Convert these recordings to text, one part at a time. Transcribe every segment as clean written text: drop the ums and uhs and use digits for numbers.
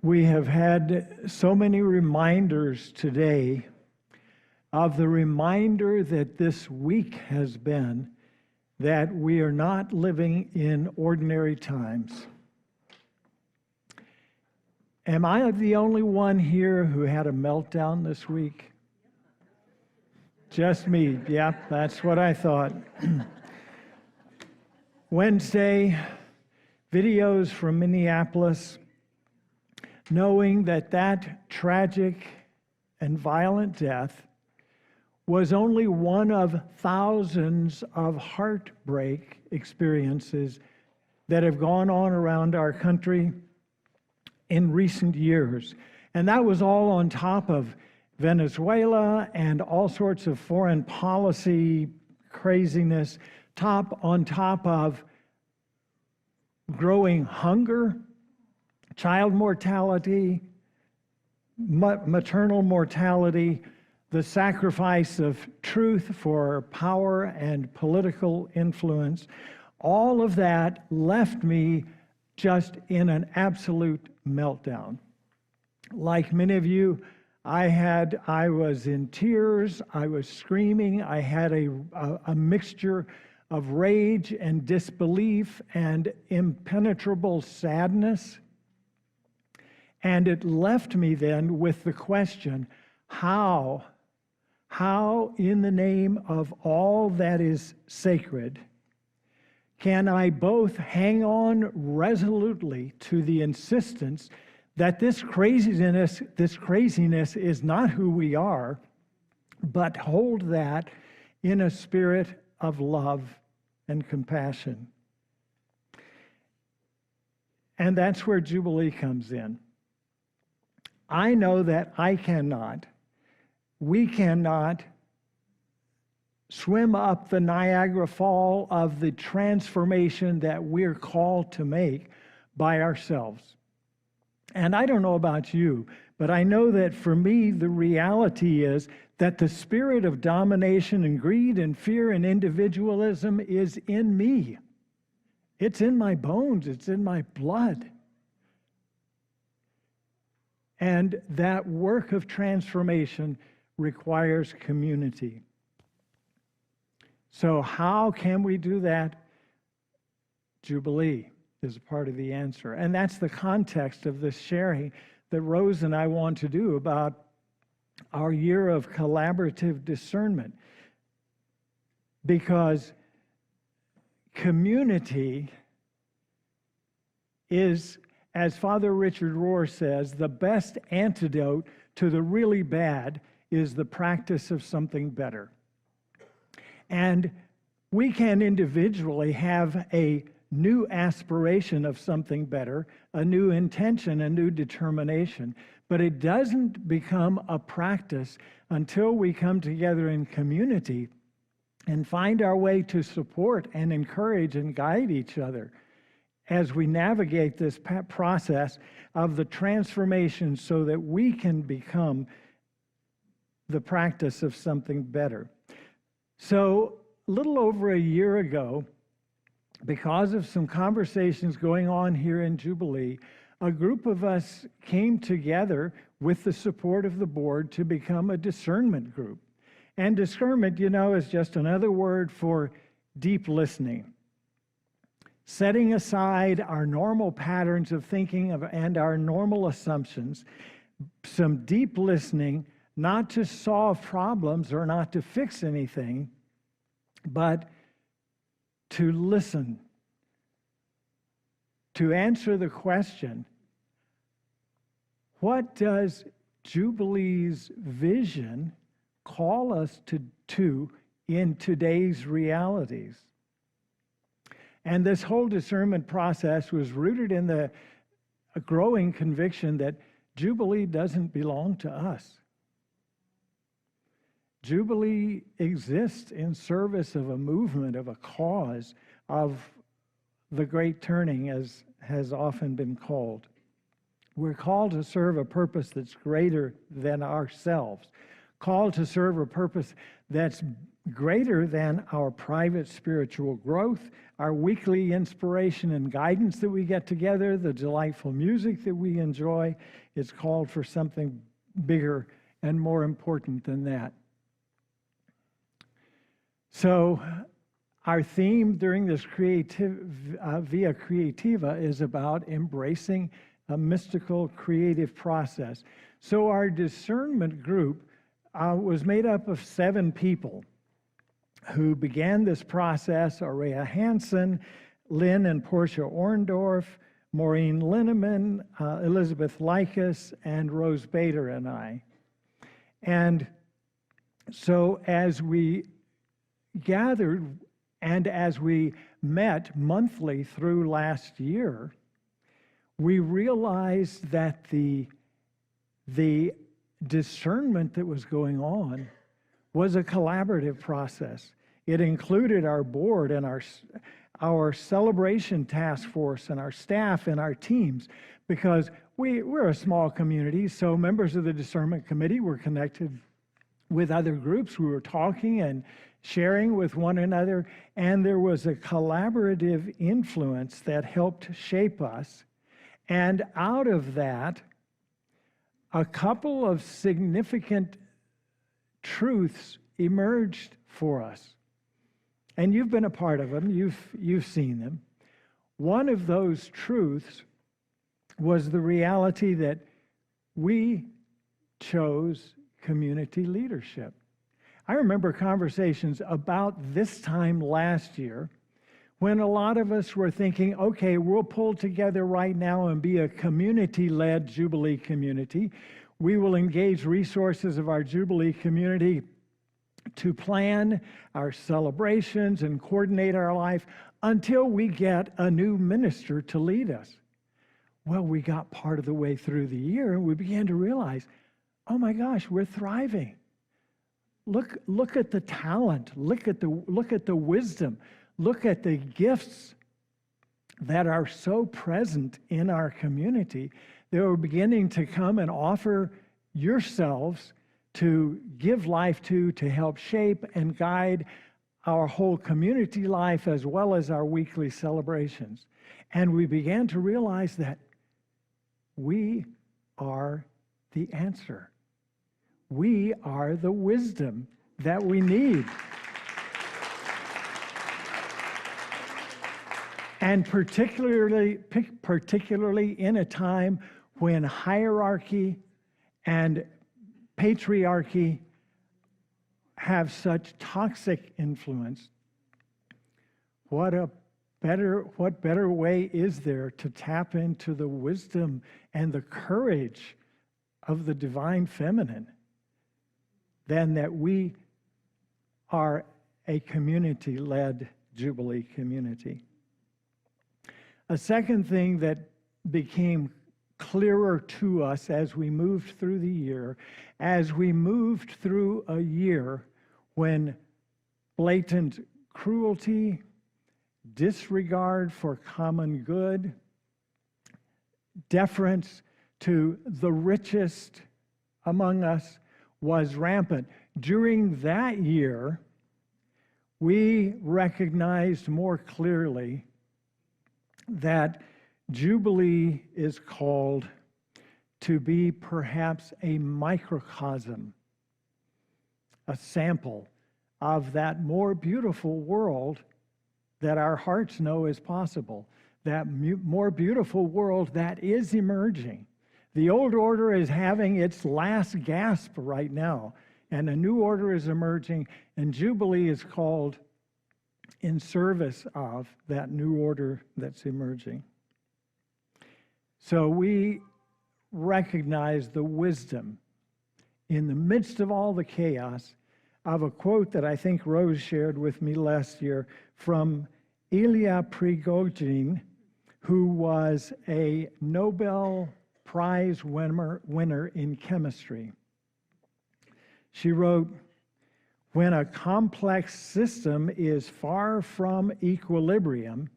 We have had so many reminders today of the reminder that this week has been that we are not living in ordinary times. Am I the only one here who had a meltdown this week? Just me. Yeah, that's what I thought. Wednesday, videos from Minneapolis, knowing that that tragic and violent death was only one of thousands of heartbreak experiences that have gone on around our country in recent years. And that was all on top of Venezuela and all sorts of foreign policy craziness, on top of growing hunger, child mortality, maternal mortality, the sacrifice of truth for power and political influence. All of that left me just in an absolute meltdown. Like many of you, I was in tears, I was screaming, I had a mixture of rage and disbelief and impenetrable sadness. And it left me then with the question, how in the name of all that is sacred, can I both hang on resolutely to the insistence that this craziness is not who we are, but hold that in a spirit of love and compassion? And that's where Jubilee comes in. I know that we cannot swim up the Niagara Fall of the transformation that we're called to make by ourselves. And I don't know about you, but I know that for me, the reality is that the spirit of domination and greed and fear and individualism is in me. It's in my bones, it's in my blood. And that work of transformation requires community. So how can we do that? Jubilee is a part of the answer. And that's the context of this sharing that Rose and I want to do about our year of collaborative discernment. Because community is, as Father Richard Rohr says, the best antidote to the really bad is the practice of something better. And we can individually have a new aspiration of something better, a new intention, a new determination, but it doesn't become a practice until we come together in community and find our way to support and encourage and guide each other as we navigate this process of the transformation so that we can become the practice of something better. So a little over a year ago, because of some conversations going on here in Jubilee, a group of us came together with the support of the board to become a discernment group. And discernment, is just another word for deep listening. Setting aside our normal patterns of thinking and our normal assumptions, some deep listening, not to solve problems or not to fix anything, but to listen, to answer the question, what does Jubilee's vision call us to in today's realities? And this whole discernment process was rooted in a growing conviction that Jubilee doesn't belong to us. Jubilee exists in service of a movement, of a cause, of the Great Turning, as has often been called. We're called to serve a purpose that's greater than ourselves, called to serve a purpose that's greater than our private spiritual growth, our weekly inspiration and guidance that we get together, the delightful music that we enjoy. It's called for something bigger and more important than that. So our theme during this Via Creativa is about embracing a mystical creative process. So our discernment group was made up of 7 people who began this process: Aurea Hansen, Lynn and Portia Orndorff, Maureen Linneman, Elizabeth Likas, and Rose Bator and I. And so as we gathered and as we met monthly through last year, we realized that the discernment that was going on was a collaborative process. It included our board and our celebration task force and our staff and our teams, because we're a small community, so members of the discernment committee were connected with other groups. We were talking and sharing with one another, and there was a collaborative influence that helped shape us. And out of that, a couple of significant truths emerged for us. And you've been a part of them, you've seen them. One of those truths was the reality that we chose community leadership. I remember conversations about this time last year when a lot of us were thinking, okay, we'll pull together right now and be a community-led Jubilee community. We will engage resources of our Jubilee community to plan our celebrations and coordinate our life until we get a new minister to lead us. Well, we got part of the way through the year and we began to realize, oh my gosh, we're thriving. Look at the talent, look at the wisdom, look at the gifts that are so present in our community. They were beginning to come and offer yourselves to give life to help shape and guide our whole community life as well as our weekly celebrations. And we began to realize that we are the answer. We are the wisdom that we need. And particularly in a time when hierarchy and patriarchy have such toxic influence, what better way is there to tap into the wisdom and the courage of the divine feminine than that we are a community-led Jubilee community? A second thing that became clearer to us as we moved through the year, as we moved through a year when blatant cruelty, disregard for common good, deference to the richest among us was rampant. During that year, we recognized more clearly that Jubilee is called to be perhaps a microcosm, a sample of that more beautiful world that our hearts know is possible, that more beautiful world that is emerging. The old order is having its last gasp right now, and a new order is emerging, and Jubilee is called in service of that new order that's emerging. So we recognize the wisdom in the midst of all the chaos of a quote that I think Rose shared with me last year from Ilya Prigogine, who was a Nobel Prize winner in chemistry. She wrote, "When a complex system is far from equilibrium,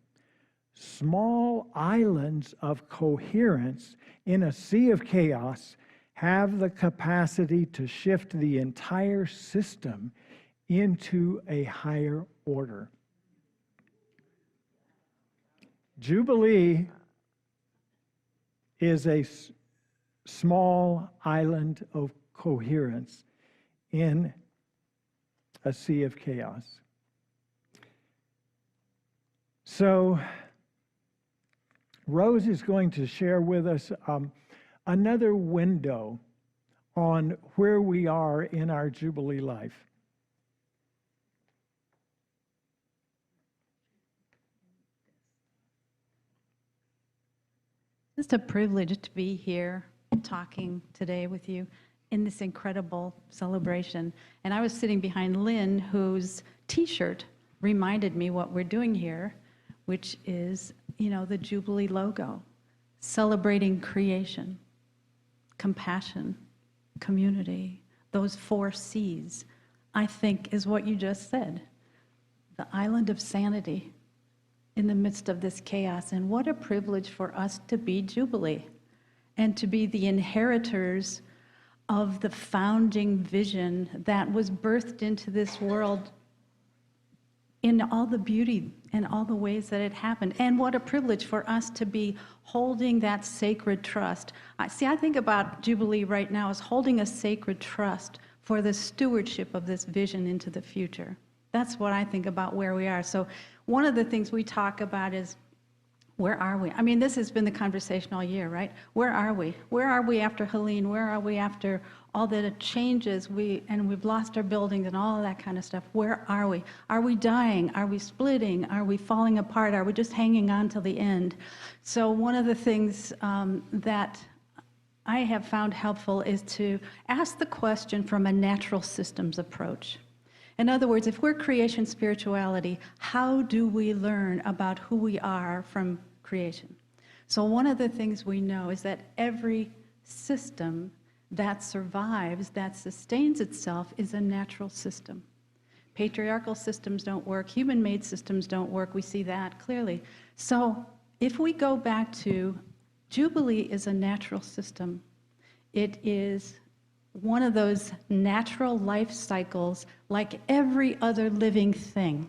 small islands of coherence in a sea of chaos have the capacity to shift the entire system into a higher order. Jubilee is a small island of coherence in a sea of chaos. So, Rose is going to share with us another window on where we are in our Jubilee life. It's a privilege to be here talking today with you in this incredible celebration. And I was sitting behind Lynn, whose t-shirt reminded me what we're doing here, which is, the Jubilee logo, celebrating creation, compassion, community, those 4 C's, I think is what you just said. The island of sanity in the midst of this chaos. And what a privilege for us to be Jubilee and to be the inheritors of the founding vision that was birthed into this world in all the beauty and all the ways that it happened. And what a privilege for us to be holding that sacred trust. I think about Jubilee right now as holding a sacred trust for the stewardship of this vision into the future. That's what I think about where we are. So one of the things we talk about is, where are we? I mean, this has been the conversation all year, right? Where are we? Where are we after Helene? Where are we after all the changes? We've lost our buildings and all of that kind of stuff. Where are we? Are we dying? Are we splitting? Are we falling apart? Are we just hanging on till the end? So one of the things that I have found helpful is to ask the question from a natural systems approach. In other words, if we're creation spirituality, how do we learn about who we are from creation? So one of the things we know is that every system that survives, that sustains itself, is a natural system. Patriarchal systems don't work. Human-made systems don't work. We see that clearly. So if we go back to Jubilee is a natural system. It is one of those natural life cycles like every other living thing.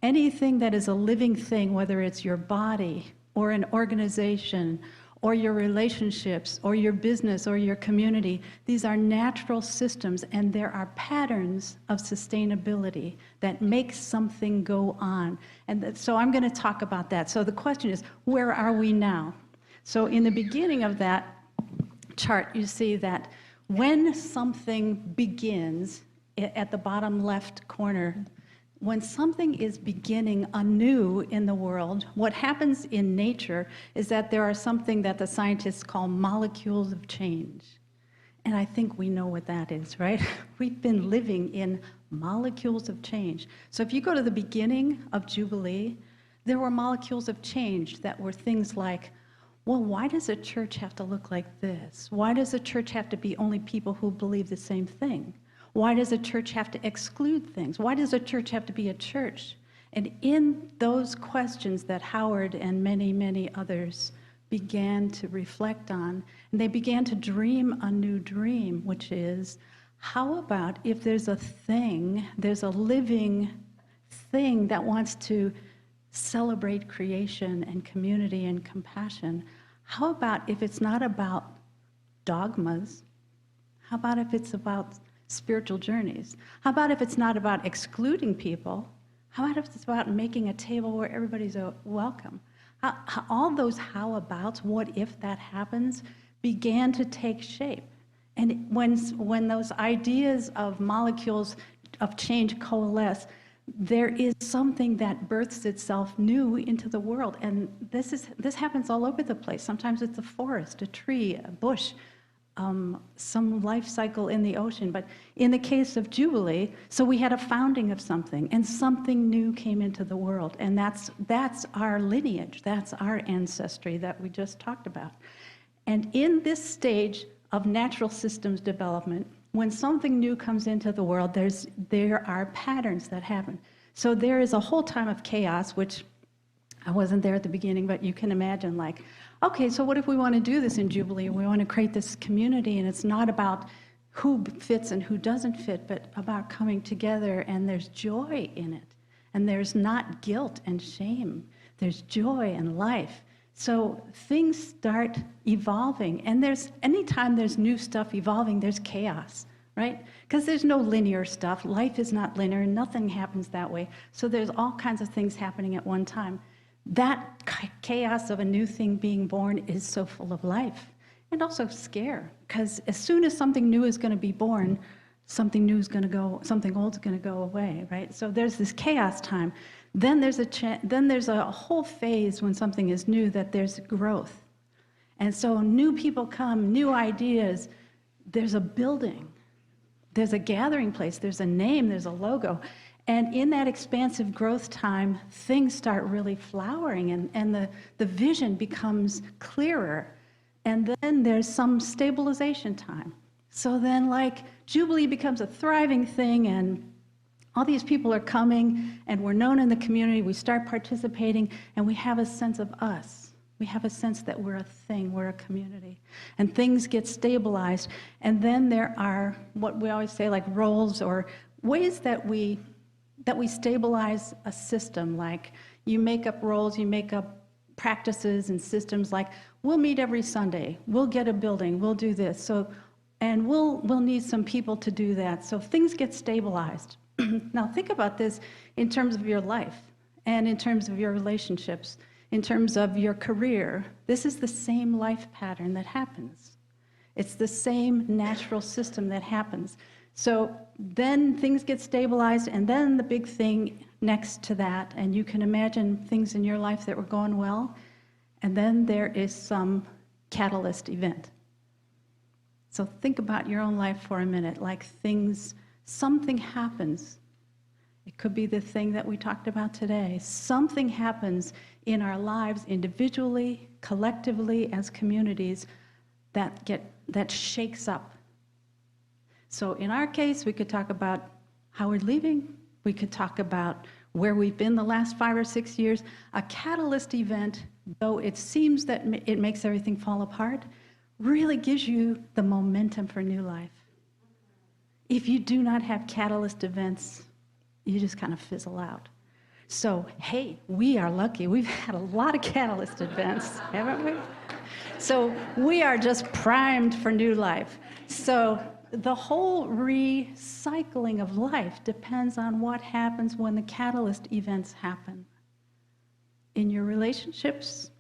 Anything that is a living thing, whether it's your body or an organization or your relationships or your business or your community, these are natural systems, and there are patterns of sustainability that make something go on. And so I'm going to talk about that. So the question is, where are we now? So in the beginning of that chart, you see that when something begins, at the bottom left corner, when something is beginning anew in the world, what happens in nature is that there are something that the scientists call molecules of change. And I think we know what that is, right? We've been living in molecules of change. So if you go to the beginning of Jubilee, there were molecules of change that were things like, well, why does a church have to look like this? Why does a church have to be only people who believe the same thing? Why does a church have to exclude things? Why does a church have to be a church? And in those questions that Howard and many, many others began to reflect on, and they began to dream a new dream, which is, how about if there's a thing, there's a living thing that wants to celebrate creation and community and compassion? How about if it's not about dogmas? How about if it's about spiritual journeys? How about if it's not about excluding people? How about if it's about making a table where everybody's welcome? All those how-abouts, what if that happens, began to take shape. And when those ideas of molecules of change coalesce, there is something that births itself new into the world. And this happens all over the place. Sometimes it's a forest, a tree, a bush, some life cycle in the ocean. But in the case of Jubilee, so we had a founding of something, and something new came into the world. And that's our lineage, that's our ancestry that we just talked about. And in this stage of natural systems development, when something new comes into the world, there are patterns that happen. So there is a whole time of chaos, which I wasn't there at the beginning, but you can imagine, like, okay, so what if we want to do this in Jubilee? We want to create this community, and it's not about who fits and who doesn't fit, but about coming together, and there's joy in it. And there's not guilt and shame. There's joy and life. So things start evolving, and anytime there's new stuff evolving, there's chaos, right? Because there's no linear stuff. Life is not linear. Nothing happens that way. So there's all kinds of things happening at one time. That chaos of a new thing being born is so full of life and also scare, because as soon as something new is going to be born, something new is going to go, something old is going to go away, right? So there's this chaos time. Then there's a whole phase when something is new that there's growth. And so new people come, new ideas, there's a building, there's a gathering place, there's a name, there's a logo. And in that expansive growth time, things start really flowering, and the vision becomes clearer. And then there's some stabilization time. So then, like, Jubilee becomes a thriving thing, and all these people are coming, and we're known in the community. We start participating, and we have a sense of us. We have a sense that we're a thing, we're a community. And things get stabilized. And then there are what we always say, like, roles or ways that we stabilize a system. Like, you make up roles, you make up practices and systems, like, we'll meet every Sunday, we'll get a building, we'll do this. So, and we'll need some people to do that. So things get stabilized. Now think about this in terms of your life and in terms of your relationships, in terms of your career. This is the same life pattern that happens. It's the same natural system that happens. So then things get stabilized, and then the big thing next to that, and you can imagine things in your life that were going well, and then there is some catalyst event. So think about your own life for a minute, like something happens. It could be the thing that we talked about today. Something happens in our lives individually, collectively, as communities that shakes up. So in our case, we could talk about how we're leaving. We could talk about where we've been the last 5 or 6 years. A catalyst event, though it seems that it makes everything fall apart, really gives you the momentum for new life. If you do not have catalyst events, you just kind of fizzle out. So, hey, we are lucky. We've had a lot of catalyst events, haven't we? So we are just primed for new life. So the whole recycling of life depends on what happens when the catalyst events happen. In your relationships,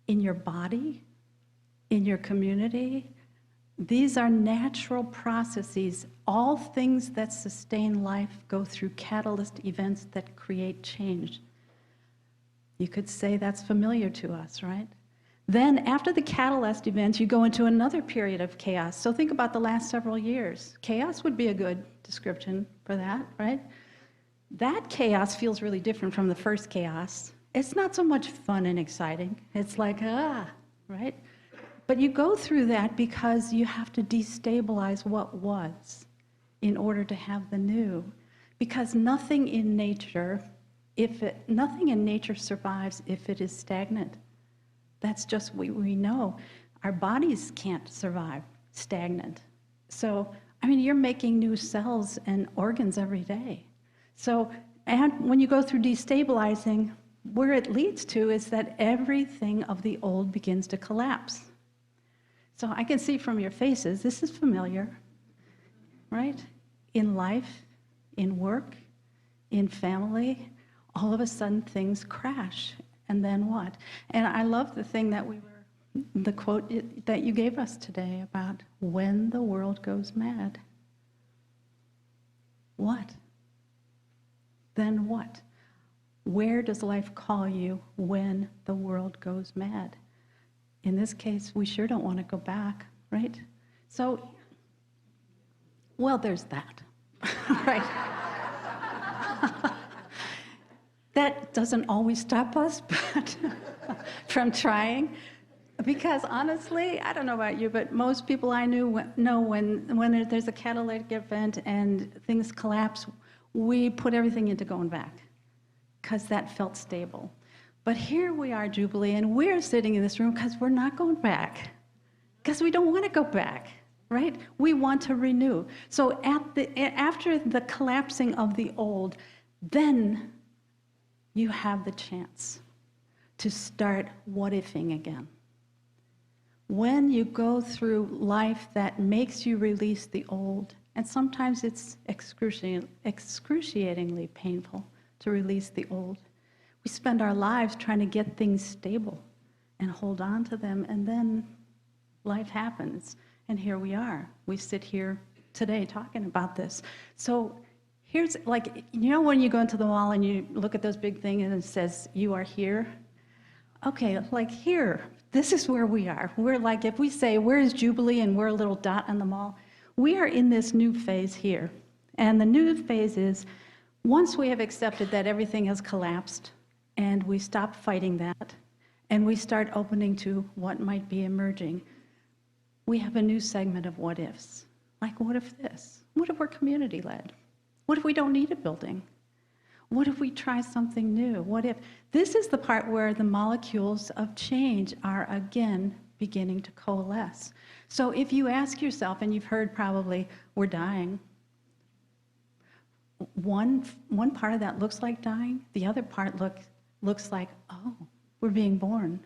in your body, in your community. These are natural processes. All things that sustain life go through catalyst events that create change. You could say that's familiar to us, right? Then after the catalyst events, you go into another period of chaos. So think about the last several years. Chaos would be a good description for that, right? That chaos feels really different from the first chaos. It's not so much fun and exciting. It's like, right? But you go through that because you have to destabilize what was in order to have the new. Because nothing in nature survives if it is stagnant. That's just what we know. Our bodies can't survive stagnant. So, I mean, you're making new cells and organs every day. So, and when you go through destabilizing, where it leads to is that everything of the old begins to collapse. So I can see from your faces, this is familiar, right? In life, in work, in family, all of a sudden things crash. And then what? And I love the thing that the quote that you gave us today about when the world goes mad. What? Then what? Where does life call you when the world goes mad? In this case, we sure don't want to go back, right? So, well, there's that, right? That doesn't always stop us, but from trying. Because honestly, I don't know about you, but most people I know when there's a catalytic event and things collapse, we put everything into going back, because that felt stable. But here we are, Jubilee, and we're sitting in this room because we're not going back, because we don't want to go back, right? We want to renew. So after the collapsing of the old, then you have the chance to start what-ifing again. When you go through life that makes you release the old, and sometimes it's excruciatingly painful to release the old. We spend our lives trying to get things stable and hold on to them, and then life happens, and here we are. We sit here today talking about this. So here's, like, you know when you go into the mall and you look at those big things and it says, "You are here"? Okay, like here, this is where we are. We're like, if we say, where is Jubilee, and we're a little dot on the mall, we are in this new phase here. And the new phase is, once we have accepted that everything has collapsed, and we stop fighting that, and we start opening to what might be emerging, we have a new segment of what ifs. Like, what if this? What if we're community-led? What if we don't need a building? What if we try something new? What if? This is the part where the molecules of change are again beginning to coalesce. So if you ask yourself, and you've heard probably, we're dying. One part of that looks like dying. The other part looks like, oh, we're being born.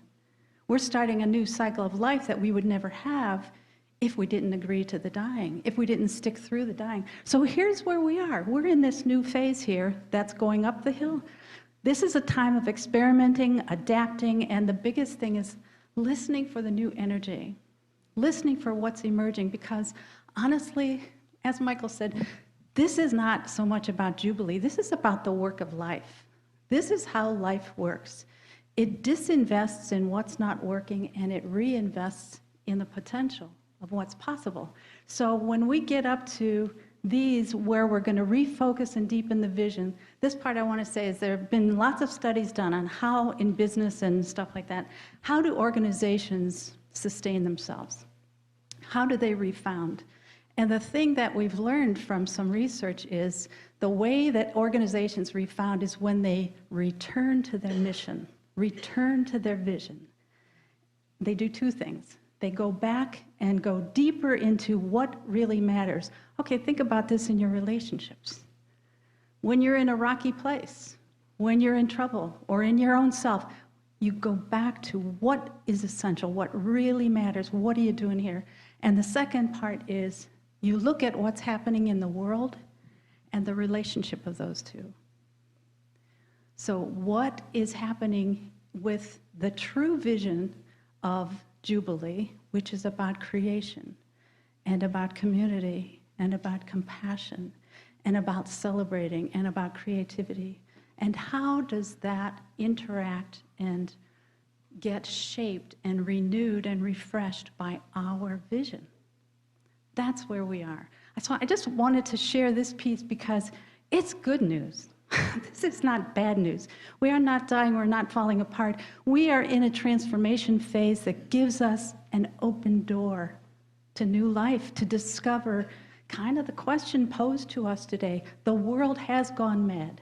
We're starting a new cycle of life that we would never have if we didn't agree to the dying, if we didn't stick through the dying. So here's where we are. We're in this new phase here that's going up the hill. This is a time of experimenting, adapting, and the biggest thing is listening for the new energy, listening for what's emerging, because honestly, as Michael said, this is not so much about Jubilee. This is about the work of life. This is how life works. It disinvests in what's not working, and it reinvests in the potential of what's possible. So when we get up to these where we're going to refocus and deepen the vision, this part I want to say is there have been lots of studies done on how in business and stuff like that, how do organizations sustain themselves? How do they refound? And the thing that we've learned from some research is the way that organizations refound is when they return to their mission, return to their vision. They do two things. They go back and go deeper into what really matters. Okay, think about this in your relationships. When you're in a rocky place, when you're in trouble, or in your own self, you go back to what is essential, what really matters, what are you doing here? And the second part is you look at what's happening in the world and the relationship of those two. So what is happening with the true vision of Jubilee, which is about creation and about community and about compassion and about celebrating and about creativity? And how does that interact and get shaped and renewed and refreshed by our vision? That's where we are. So I just wanted to share this piece because it's good news. This is not bad news. We are not dying, we're not falling apart. We are in a transformation phase that gives us an open door to new life, to discover kind of the question posed to us today. The world has gone mad.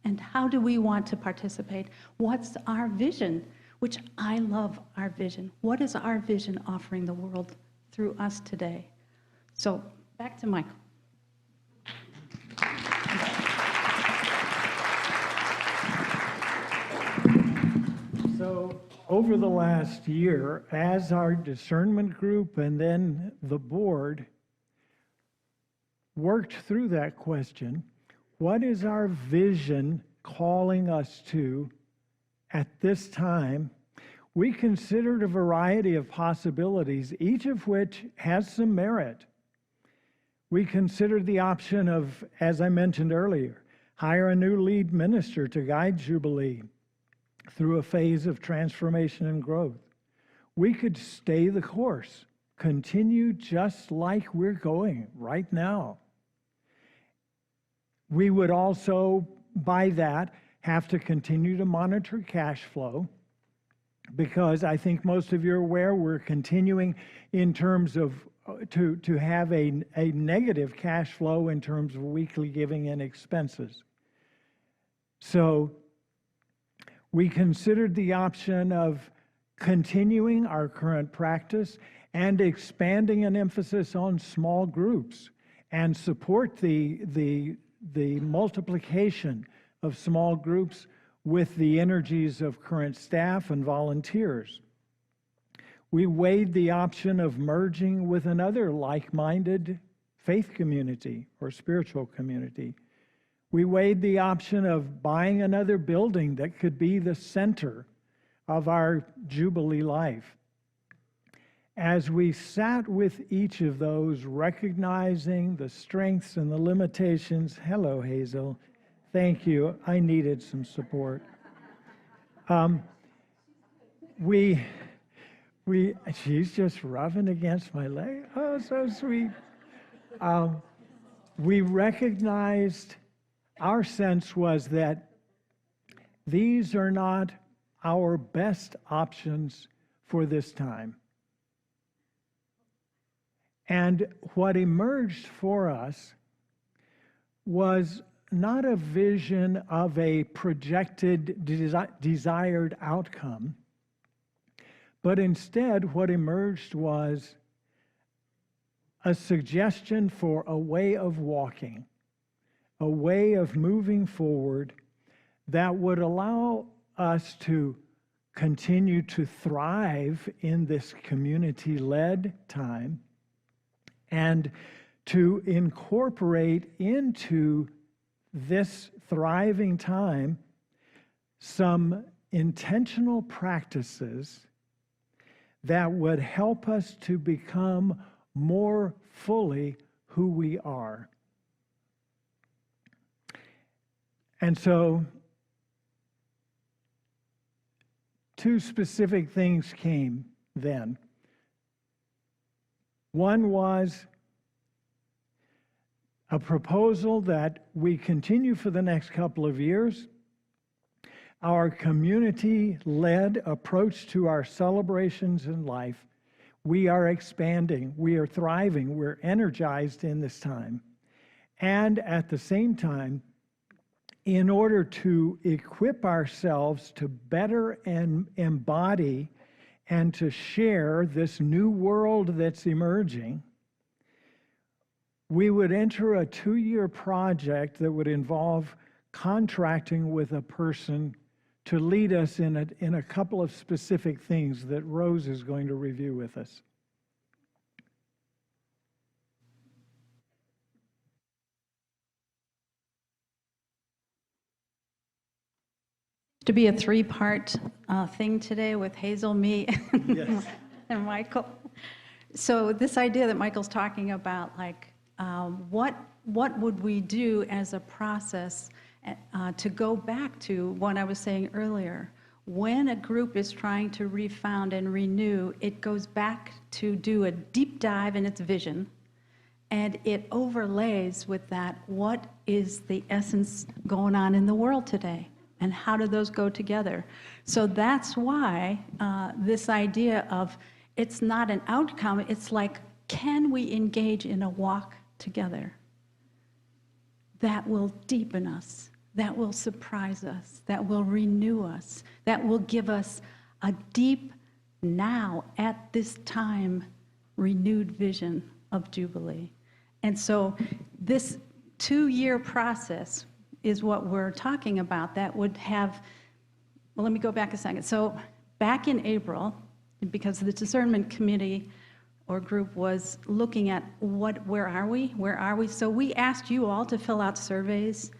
And how do we want to participate? What's our vision? Which I love our vision. What is our vision offering the world through us today? So back to Michael. So over the last year, as our discernment group and then the board worked through that question, what is our vision calling us to at this time? We considered a variety of possibilities, each of which has some merit. We considered the option of, as I mentioned earlier, hire a new lead minister to guide Jubilee through a phase of transformation and growth. We could stay the course, continue just like we're going right now. We would also, by that, have to continue to monitor cash flow, because I think most of you are aware we're continuing in terms of to have a negative cash flow in terms of weekly giving and expenses. So We considered the option of continuing our current practice and expanding an emphasis on small groups and support the multiplication of small groups with the energies of current staff and volunteers. We weighed the option of merging with another like-minded faith community or spiritual community. We weighed the option of buying another building that could be the center of our Jubilee life. As we sat with each of those, recognizing the strengths and the limitations, hello, Hazel, thank you, I needed some support. She's just rubbing against my leg, oh, so sweet. We recognized, our sense was that these are not our best options for this time. And what emerged for us was not a vision of a projected desired outcome, but instead what emerged was a suggestion for a way of walking, a way of moving forward that would allow us to continue to thrive in this community-led time and to incorporate into this thriving time some intentional practices that would help us to become more fully who we are. And so, two specific things came then. One was a proposal that we continue for the next couple of years our community-led approach to our celebrations in life. We are expanding, we are thriving, we're energized in this time. And at the same time, in order to equip ourselves to better embody and to share this new world that's emerging, we would enter a 2-year project that would involve contracting with a person to lead us in a couple of specific things that Rose is going to review with us. To be a 3-part thing today with Hazel, me, Yes. and Michael. So this idea that Michael's talking about, like, what would we do as a process to go back to what I was saying earlier? When a group is trying to refound and renew, it goes back to do a deep dive in its vision, and it overlays with that what is the essence going on in the world today, and how do those go together? So that's why this idea of it's not an outcome, it's like, can we engage in a walk together that will deepen us, that will surprise us, that will renew us, that will give us a deep, now, at this time, renewed vision of Jubilee. And so this 2-year process is what we're talking about that would have, well, let me go back a second. So back in April, because the Discernment Committee or group was looking at where are we? So we asked you all to fill out surveys,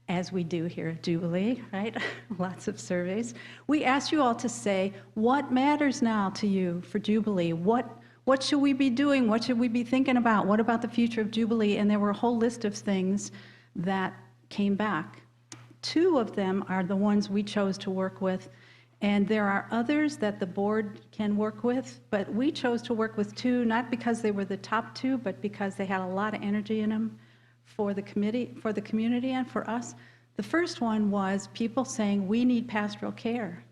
as we do here at Jubilee, right? Lots of surveys. We asked you all to say, what matters now to you for Jubilee? What should we be doing? What should we be thinking about? What about the future of Jubilee? And there were a whole list of things that came back. 2 of them are the ones we chose to work with, and there are others that the board can work with, but we chose to work with 2, not because they were the top 2, but because they had a lot of energy in them for the committee, for the community, and for us. The first one was people saying we need pastoral care.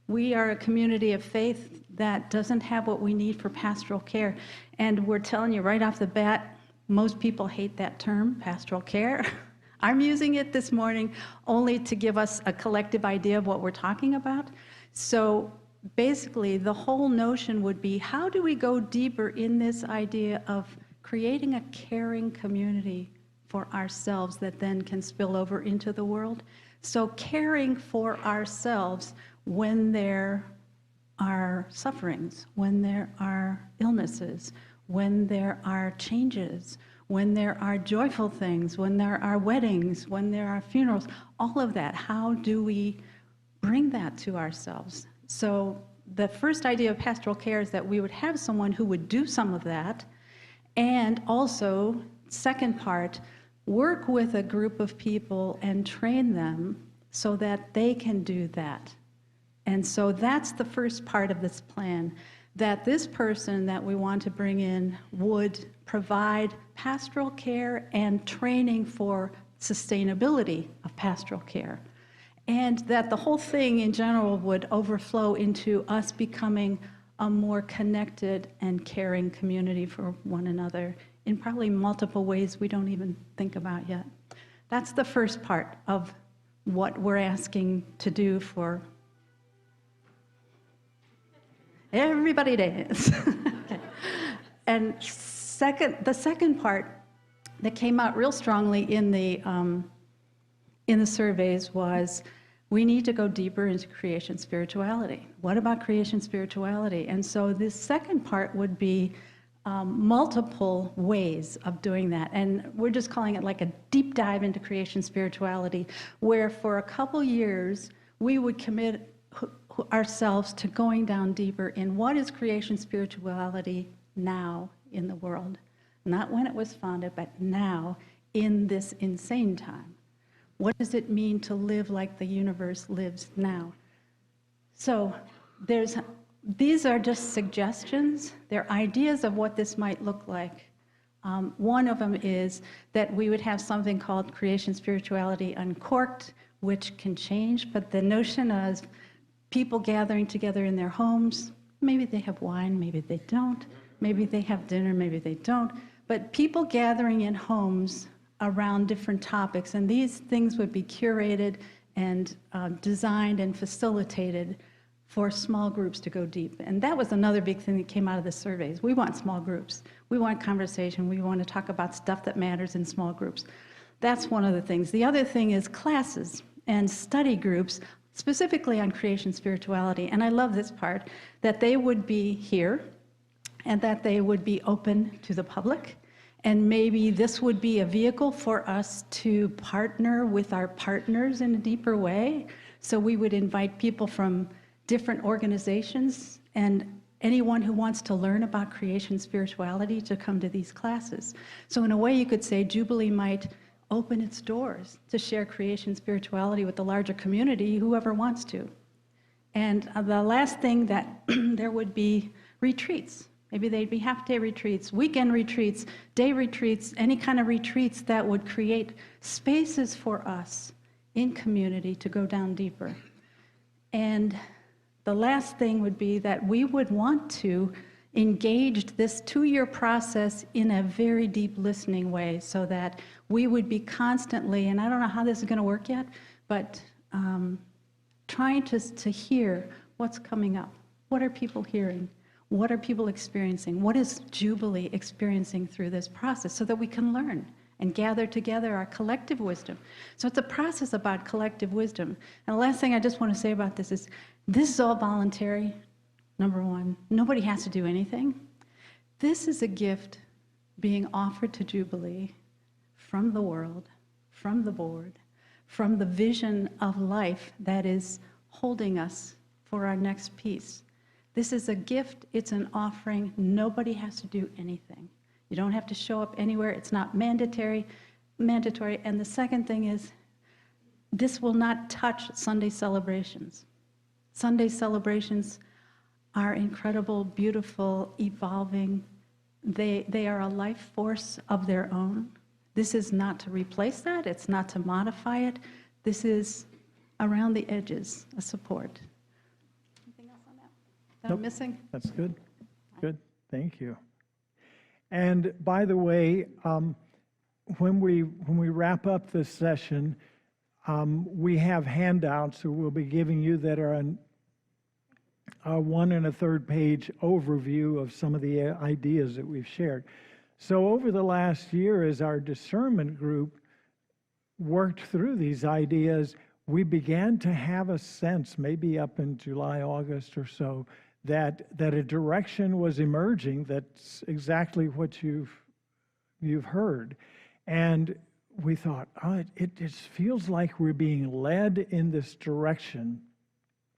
We are a community of faith that doesn't have what we need for pastoral care. And we're telling you right off the bat, most people hate that term, pastoral care. I'm using it this morning only to give us a collective idea of what we're talking about. So basically, the whole notion would be, how do we go deeper in this idea of creating a caring community for ourselves that then can spill over into the world? So caring for ourselves when there are sufferings, when there are illnesses, when there are changes, when there are joyful things, when there are weddings, when there are funerals, all of that. How do we bring that to ourselves? So the first idea of pastoral care is that we would have someone who would do some of that, and also, second part, work with a group of people and train them so that they can do that. And so that's the first part of this plan, that this person that we want to bring in would provide pastoral care and training for sustainability of pastoral care. And that the whole thing in general would overflow into us becoming a more connected and caring community for one another in probably multiple ways we don't even think about yet. That's the first part of what we're asking to do for everybody dance. Okay. And the second part that came out real strongly in the surveys was, we need to go deeper into creation spirituality. What about creation spirituality? And so this second part would be multiple ways of doing that. And we're just calling it like a deep dive into creation spirituality, where for a couple years, we would commit ourselves to going down deeper in what is creation spirituality now in the world. Not when it was founded, but now in this insane time. What does it mean to live like the universe lives now? So these are just suggestions. They're ideas of what this might look like. One of them is that we would have something called Creation Spirituality Uncorked, which can change, but the notion of people gathering together in their homes, maybe they have wine, maybe they don't, maybe they have dinner, maybe they don't, but people gathering in homes around different topics, and these things would be curated and designed and facilitated for small groups to go deep. And that was another big thing that came out of the surveys. We want small groups. We want conversation. We want to talk about stuff that matters in small groups. That's one of the things. The other thing is classes and study groups, specifically on creation spirituality. And I love this part, that they would be here and that they would be open to the public. And maybe this would be a vehicle for us to partner with our partners in a deeper way. So we would invite people from different organizations and anyone who wants to learn about creation spirituality to come to these classes. So in a way, you could say Jubilee might open its doors to share creation spirituality with the larger community, whoever wants to. And the last thing, that there would be retreats. Maybe they'd be half-day retreats, weekend retreats, day retreats, any kind of retreats that would create spaces for us in community to go down deeper. And the last thing would be that we would want to engage this 2-year process in a very deep listening way, so that we would be constantly, and I don't know how this is going to work yet, but trying to hear what's coming up. What are people hearing? What are people experiencing? What is Jubilee experiencing through this process, so that we can learn and gather together our collective wisdom. So it's a process about collective wisdom. And the last thing I just want to say about this is all voluntary, number one. Nobody has to do anything. This is a gift being offered to Jubilee from the world, from the board, from the vision of life that is holding us for our next piece. This is a gift, it's an offering. Nobody has to do anything. You don't have to show up anywhere. It's not mandatory. And the second thing is, this will not touch Sunday celebrations. Sunday celebrations are incredible, beautiful, evolving. They are a life force of their own. This is not to replace that. It's not to modify it. This is around the edges, a support. Anything else on that? That I'm missing? That's good. Good. Thank you. And by the way, when we wrap up this session, we have handouts that we'll be giving you that are a 1 1/3 page overview of some of the ideas that we've shared. So over the last year, as our discernment group worked through these ideas, we began to have a sense, maybe up in July, August or so, that a direction was emerging that's exactly what you've heard. And we thought, oh, it just feels like we're being led in this direction.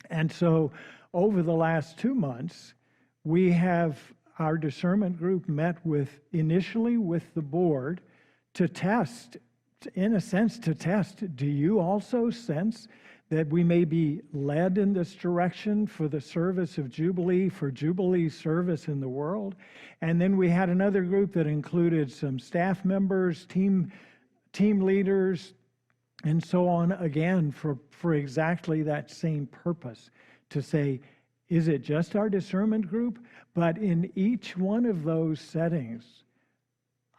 And so over the last 2 months, our discernment group met initially with the board to test, in a sense, do you also sense that we may be led in this direction for the service of Jubilee, for Jubilee's service in the world? And then we had another group that included some staff members, team leaders, and so on, again, for exactly that same purpose, to say, is it just our discernment group? But in each one of those settings,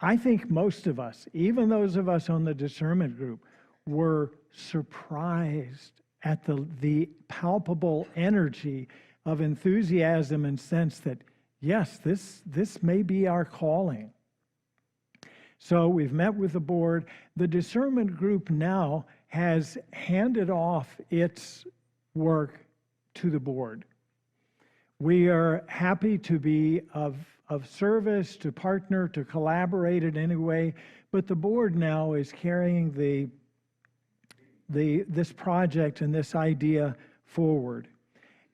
I think most of us, even those of us on the discernment group, were surprised at the palpable energy of enthusiasm and sense that, yes, this may be our calling. So we've met with the board. The discernment group now has handed off its work to the board. We are happy to be of service, to partner, to collaborate in any way, but the board now is carrying this project and this idea forward.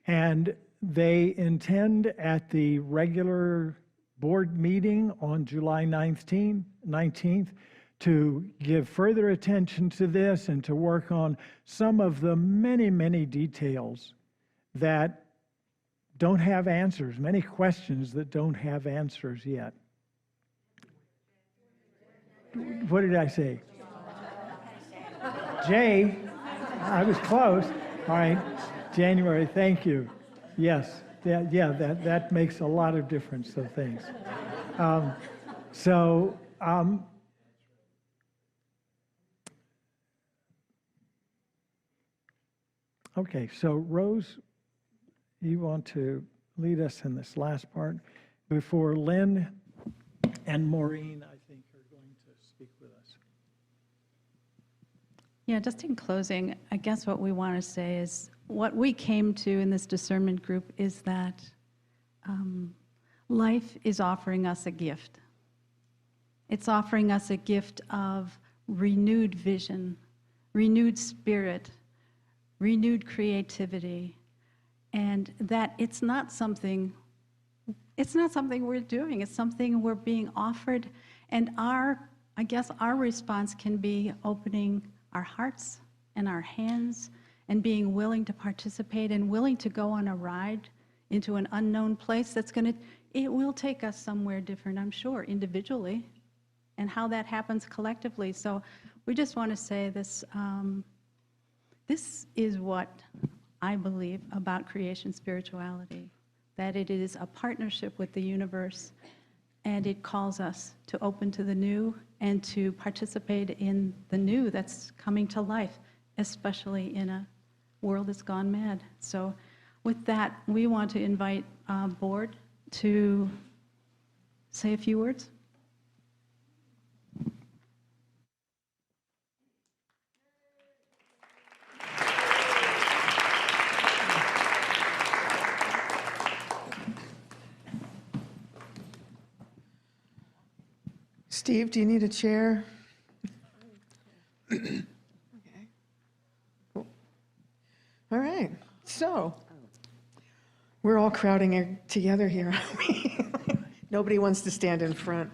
And they intend at the regular board meeting on July 19th to give further attention to this and to work on some of the many, many details that don't have answers, many questions that don't have answers yet. What did I say? Jay, I was close. All right, January, thank you. Yes, that makes a lot of difference, so thanks. Okay, so Rose, you want to lead us in this last part before Lynn and Maureen, I think, are going to speak with us. Yeah, just in closing, I guess what we want to say is what we came to in this discernment group is that life is offering us a gift. It's offering us a gift of renewed vision, renewed spirit, renewed creativity, and that it's not something we're doing, it's something we're being offered. And I guess our response can be opening our hearts and our hands and being willing to participate and willing to go on a ride into an unknown place it will take us somewhere different, I'm sure, individually, and how that happens collectively. So we just want to say this, this is what I believe about creation spirituality, that it is a partnership with the universe, and it calls us to open to the new and to participate in the new that's coming to life, especially in a world that's gone mad. So with that, we want to invite board to say a few words. Steve, do you need a chair? Okay. Cool. All right. So we're all crowding together here, aren't we? Nobody wants to stand in front.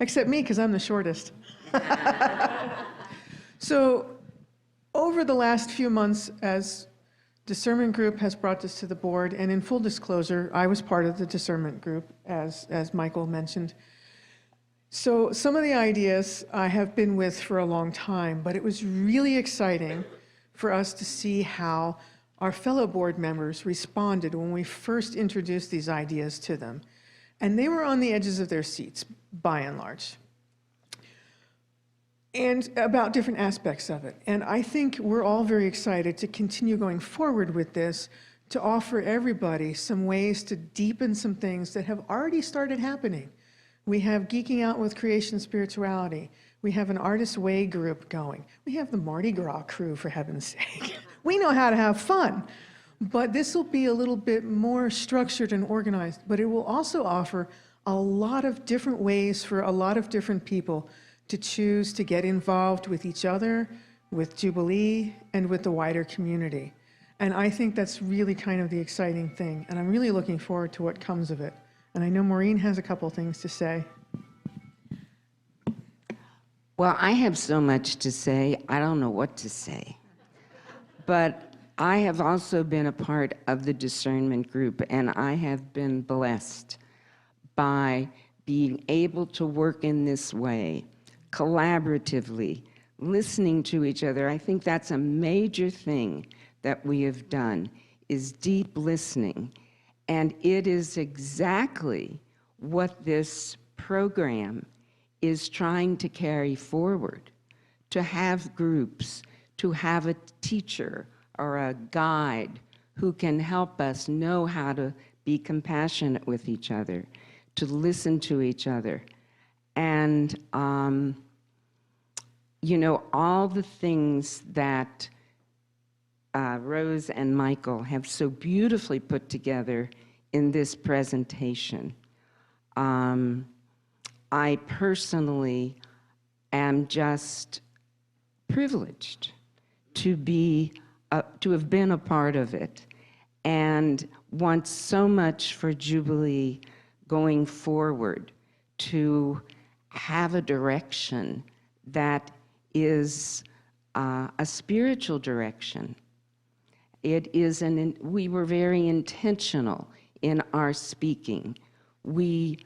Except me, because I'm the shortest. So over the last few months, as Discernment Group has brought this to the board, and in full disclosure, I was part of the Discernment Group, as Michael mentioned. So some of the ideas I have been with for a long time, but it was really exciting for us to see how our fellow board members responded when we first introduced these ideas to them. And they were on the edges of their seats, by and large, and about different aspects of it. And I think we're all very excited to continue going forward with this, to offer everybody some ways to deepen some things that have already started happening. We have Geeking Out with Creation Spirituality. We have an Artist Way group going. We have the Mardi Gras crew, for heaven's sake. We know how to have fun. But this will be a little bit more structured and organized, but it will also offer a lot of different ways for a lot of different people to choose to get involved with each other, with Jubilee, and with the wider community. And I think that's really kind of the exciting thing, and I'm really looking forward to what comes of it. And I know Maureen has a couple things to say. Well, I have so much to say, I don't know what to say. But I have also been a part of the Discernment Group, and I have been blessed by being able to work in this way, collaboratively, listening to each other. I think that's a major thing that we have done, is deep listening. And it is exactly what this program is trying to carry forward, to have groups, to have a teacher or a guide who can help us know how to be compassionate with each other, to listen to each other. And, you know, all the things that Rose and Michael have so beautifully put together in this presentation. I personally am just privileged to have been a part of it, and want so much for Jubilee going forward to have a direction that is a spiritual direction. It is we were very intentional in our speaking. We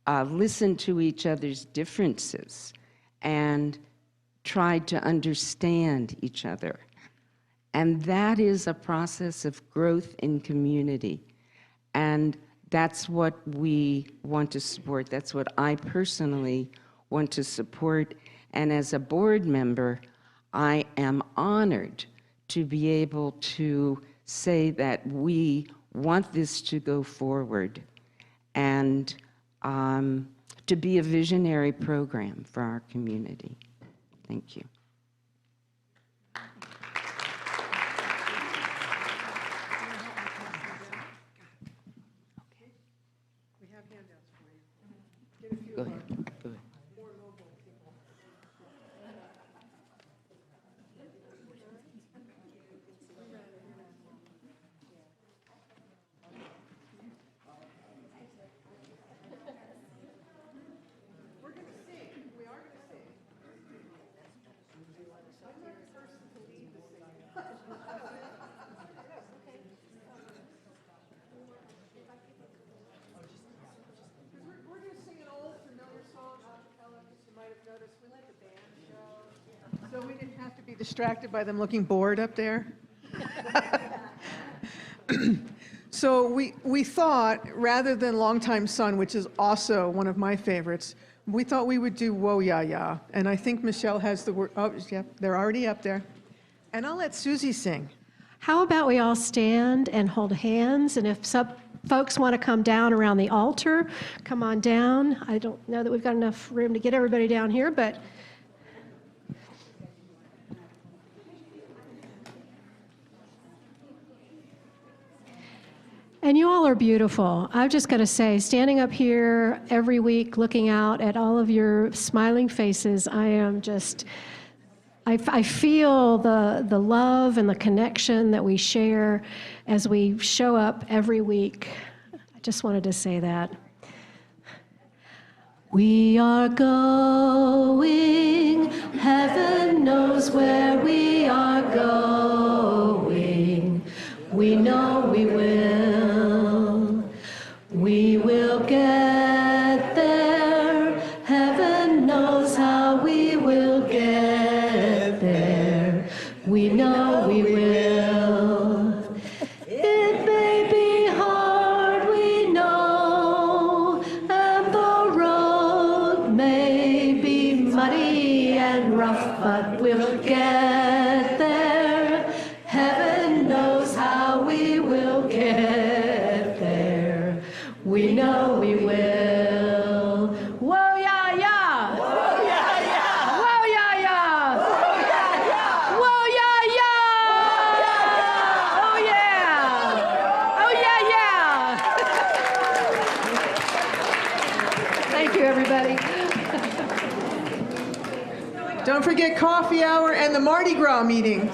listened to each other's differences and tried to understand each other. And that is a process of growth in community. And that's what we want to support. That's what I personally want to support. And as a board member, I am honored to be able to say that we want this to go forward and to be a visionary program for our community. Thank you. Go ahead. Go ahead. So we didn't have to be distracted by them looking bored up there. So we thought, rather than Longtime Sun, which is also one of my favorites, we thought we would do Whoa Ya Ya. And I think Michelle has the word. Oh, yeah, they're already up there. And I'll let Susie sing. How about we all stand and hold hands, and if some folks want to come down around the altar, come on down. I don't know that we've got enough room to get everybody down here, but and you all are beautiful. I've just got to say, standing up here every week, looking out at all of your smiling faces, I am just, I feel the love and the connection that we share as we show up every week. I just wanted to say that. We are going, heaven knows where we are going. We know we will. We will get there. Heaven knows how we will get there. We know we will. It may be hard, we know, We know we will. Whoa, yeah, yeah. Whoa, yeah, yeah. Whoa, yeah, yeah. Whoa, yeah, yeah. Whoa, yeah, yeah. Oh, yeah. Oh, yeah, yeah. Thank you, everybody. Don't forget coffee hour and the Mardi Gras meeting.